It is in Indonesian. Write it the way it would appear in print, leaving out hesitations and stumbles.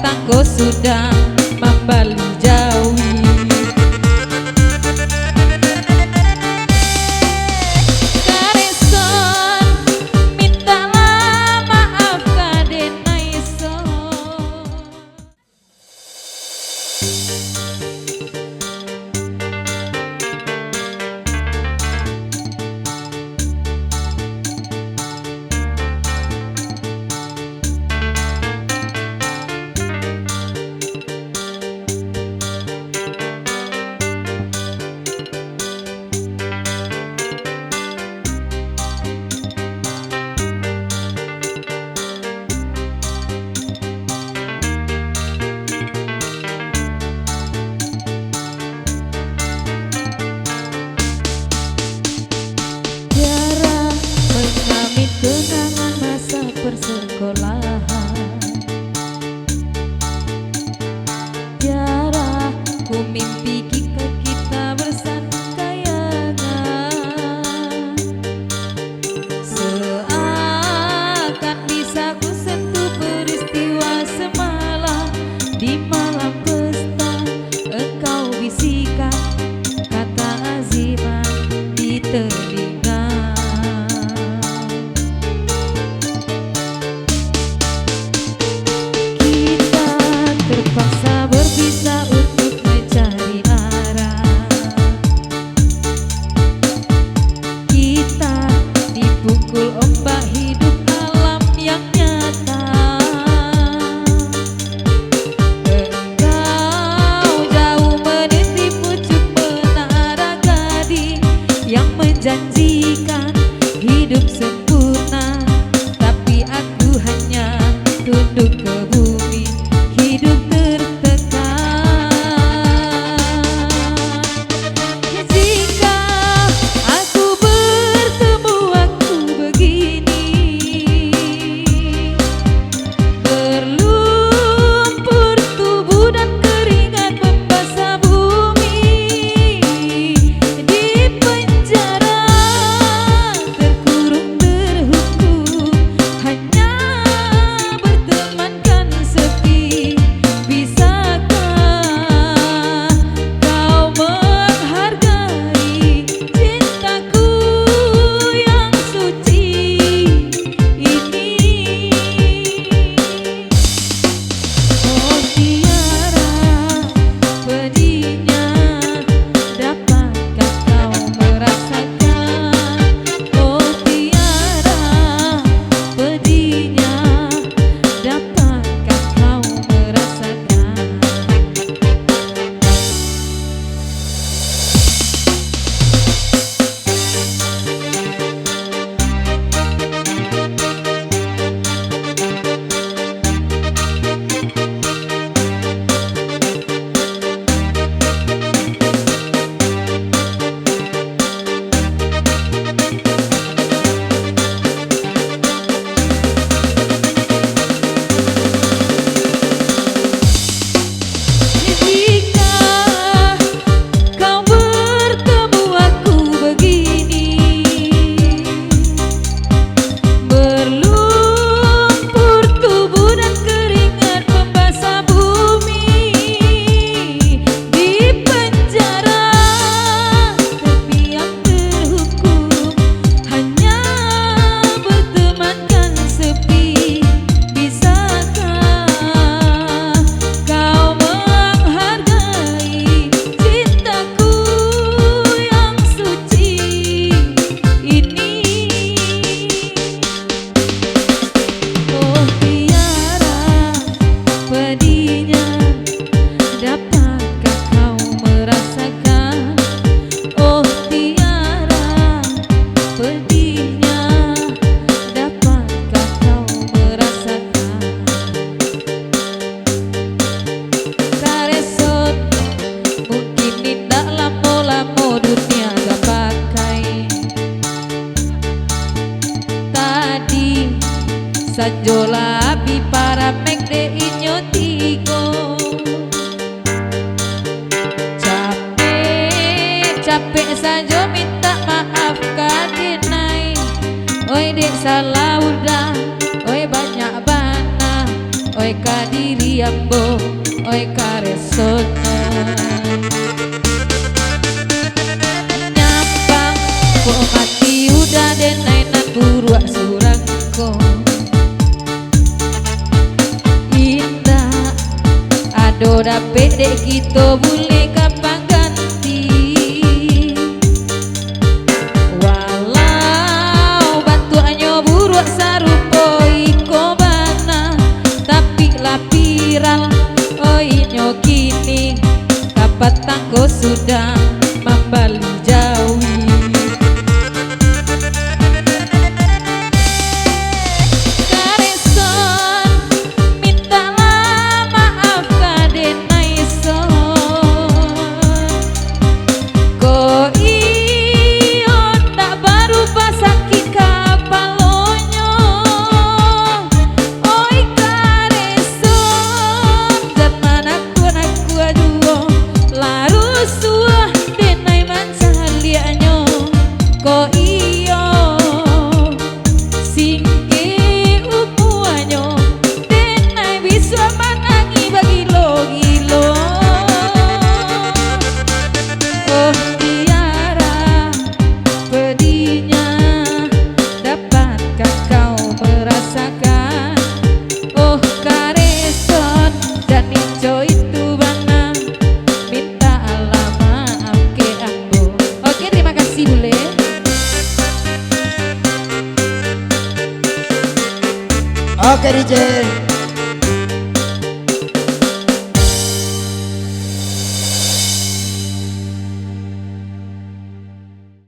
tanggo sudah membali jawi. Kareson mintalah maaf kadena iso. Kenangan masa persekolahan, tiara ku mimpi jika kita bersangkayangan, seakan bisa ku sentuh peristiwa semalam. Di malam pesta engkau bisikan kata aziman di telinga. Terpaksa berpisah untuk mencari arah. Kita dipukul ombak hidup alam yang nyata. Engkau jauh meniti pucuk menara gading yang menjanjikan hidup sempurna, tapi aku hanya tunduk ke bumi. Hidup tertekan. Jika aku bertemu aku begini, berlumpur tubuh dan keringat membasah bumi. Di penjara terkurung terhukum, hanya bertemankan sepi. Bisakah kau menghargai cintaku yang suci ini? Oh tiara pedihnya, dapatkah kau merasakan? Oh tiara pedihnya, dapatkah kau merasakan? Jika kau bertemu aku begini, berlumpur tubuh dan keringat membasah bumi. Di penjara terbiak terhukum, hanya bertemankan sepi. Bisakah kau menghargai cintaku yang suci ini? Oh tiara pedihnya, dapatkah kau merasakan? Oh tiara pedihnya, dapatkah kau merasakan? Karesot mungkin tidak lamo-lamo dunia gak pakai. Tadi sajola bi para mekde inyo tigo. Capek saja minta maaf kadenai. Oi dek salah udah, oi banyak bana, oi oi kadiri ambo oi karesona nyampang ko mati udah denai nan buruak surangko indah ado dapet dek kita boleh kapan ganti walau batuannya buruak sarupo iko bana tapi lapiral oi nyokini kapat tangko sudah membali jawi kareson mintalah maaf kadenai son ko ion tak baru pasaki kapalonyo oi kareson zaman aku aduo larus suah denai mansalianyo ko iyo singke upuanyo denai bisa manangi bagilo-gilo oh tiara pedihnya dapatkah kau merasakan oh kareson dan nico itu bana minta maaf ke ambo. Oke, terima kasih bule. Oke DJ.